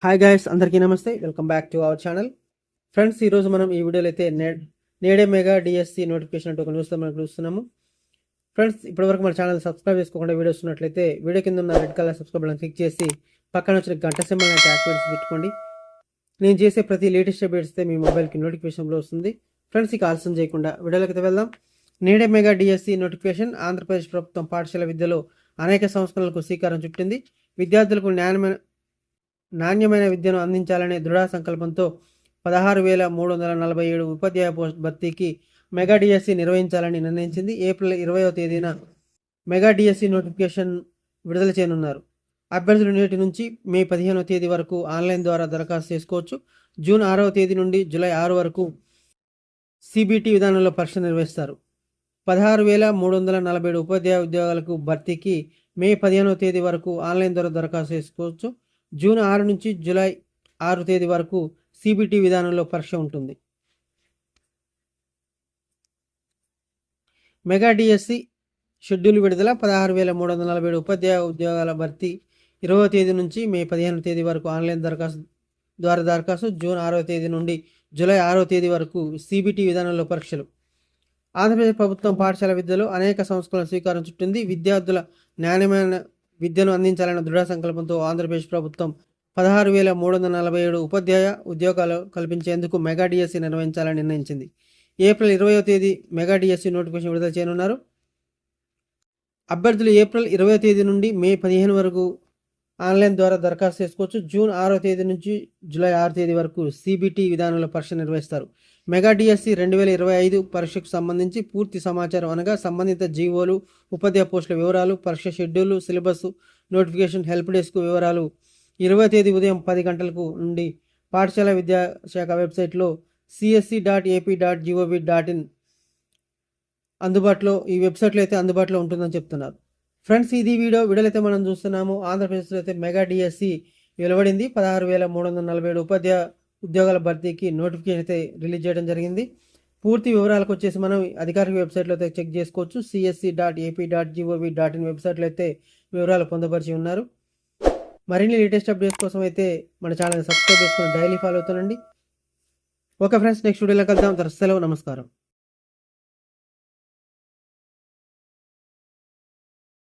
Hi guys, అందరికీ నమస్తే. Welcome back to our channel. Friends, ఈరోజు మనం ఈ వీడియోలో అయితే నేడే మెగా డిఎస్సి నోటిఫికేషన్ అంటే ఒక న్యూస్తో మనం చూస్తున్నాము. ఫ్రెండ్స్, ఇప్పటివరకు మన ఛానల్ సబ్స్క్రైబ్ చేసుకోకుండా వీడియోస్ ఉన్నట్లయితే వీడియో కింద ఉన్న red colour subscribe button click చేసి పక్కన వచ్చిన గంట సింబల్ అంటే యాక్టివేట్ పెట్టుకోండి. నేను చేసే ప్రతి లేటెస్ట్ అప్డేట్స్ అయితే మీ మొబైల్కి నోటిఫికేషన్లో వస్తుంది. ఫ్రెండ్స్, ఇక ఆలస్యం చేయకుండా వీడియోలోకి అయితే వెళ్దాం. నేడే మెగా డిఎస్సి నోటిఫికేషన్. ఆంధ్రప్రదేశ్ ప్రభుత్వం పాఠశాల విద్యలో అనేక సంస్కరణలకు శ్రీకారం చుట్టింది. విద్యార్థులకు నాణ్యమైన విద్యను అందించాలనే దృఢ సంకల్పంతో 16,347 ఉపాధ్యాయ పోస్ట్ భర్తీకి మెగా డిఎస్సి నిర్వహించాలని నిర్ణయించింది. ఏప్రిల్ 20వ తేదీన మెగా డిఎస్సి నోటిఫికేషన్ విడుదల చేయనున్నారు. అభ్యర్థులు నేటి నుంచి మే 15వ తేదీ వరకు ఆన్లైన్ ద్వారా దరఖాస్తు చేసుకోవచ్చు. జూన్ 6వ తేదీ నుండి జూలై 6 వరకు సిబిటి విధానంలో పరీక్ష నిర్వహిస్తారు. 16,347 ఉపాధ్యాయ ఉద్యోగాలకు భర్తీకి మే 15వ తేదీ వరకు ఆన్లైన్ ద్వారా దరఖాస్తు చేసుకోవచ్చు. జూన్ 6 నుంచి జూలై 6 తేదీ వరకు సిబిటి విధానంలో పరీక్ష ఉంటుంది. మెగా డిఎస్సి షెడ్యూల్ విడుదల. 16,347 ఉపాధ్యాయ ఉద్యోగాల భర్తీ 20వ తేదీ నుంచి మే 15వ తేదీ వరకు ఆన్లైన్ దరఖాస్తు. జూన్ 6వ తేదీ నుండి జూలై 6వ తేదీ వరకు సిబిటి విధానంలో పరీక్షలు. ఆంధ్రప్రదేశ్ ప్రభుత్వం పాఠశాల విద్యలో అనేక సంస్కరణలు స్వీకారం చుట్టింది. విద్యార్థుల నాణ్యమైన విద్యను అందించాలన్న దృఢ సంకల్పంతో ఆంధ్రప్రదేశ్ ప్రభుత్వం 16,347 ఉపాధ్యాయ ఉద్యోగాలు కల్పించేందుకు మెగా డిఎస్సి నిర్వహించాలని నిర్ణయించింది. ఏప్రిల్ 20వ తేదీ మెగా డిఎస్సి నోటిఫికేషన్ విడుదల చేయనున్నారు. అభ్యర్థులు ఏప్రిల్ 20వ తేదీ నుండి మే 15 వరకు ఆన్లైన్ ద్వారా దరఖాస్తు చేసుకోవచ్చు. జూన్ 6వ తేదీ నుంచి జూలై 6 తేదీ వరకు సిబిటి విధానంలో పరీక్ష నిర్వహిస్తారు. మెగా డిఎస్సి 2025 పరీక్షకు సంబంధించి పూర్తి సమాచారం అనగా సంబంధిత జీవోలు, ఉపాధ్యాయ పోస్టుల వివరాలు, పరీక్ష schedule, syllabus, notification, help desk వివరాలు 20వ తేదీ ఉదయం 10 గంటలకు నుండి పాఠశాల విద్యాశాఖ వెబ్సైట్లో csc.ap.gov.in అందుబాటులో ఈ వెబ్సైట్లో అయితే అందుబాటులో ఉంటుందని చెప్తున్నారు. ఫ్రెండ్స్, ఇది వీడియోలో అయితే మనం చూస్తున్నాము. ఆంధ్రప్రదేశ్లో అయితే మెగా డిఎస్సి వెలువడింది. 16,347 ఉపాధ్యాయ ఉద్యోగాల భర్తీకి నోటిఫికేషన్ అయితే రిలీజ్ చేయడం జరిగింది. పూర్తి వివరాలకు వచ్చేసి మనం అధికారిక వెబ్సైట్లో అయితే చెక్ చేసుకోవచ్చు. csc.ap.gov.in వెబ్సైట్లో అయితే వివరాలు పొందపరిచి ఉన్నారు. మరిన్ని లేటెస్ట్ అప్డేట్స్ కోసం అయితే మన ఛానల్ని సబ్స్క్రైబ్ చేసుకుని డైలీ ఫాలో అవుతానండి. ఓకే ఫ్రెండ్స్, నెక్స్ట్ వీడియోలో కలుద్దాం. సెలవు, నమస్కారం.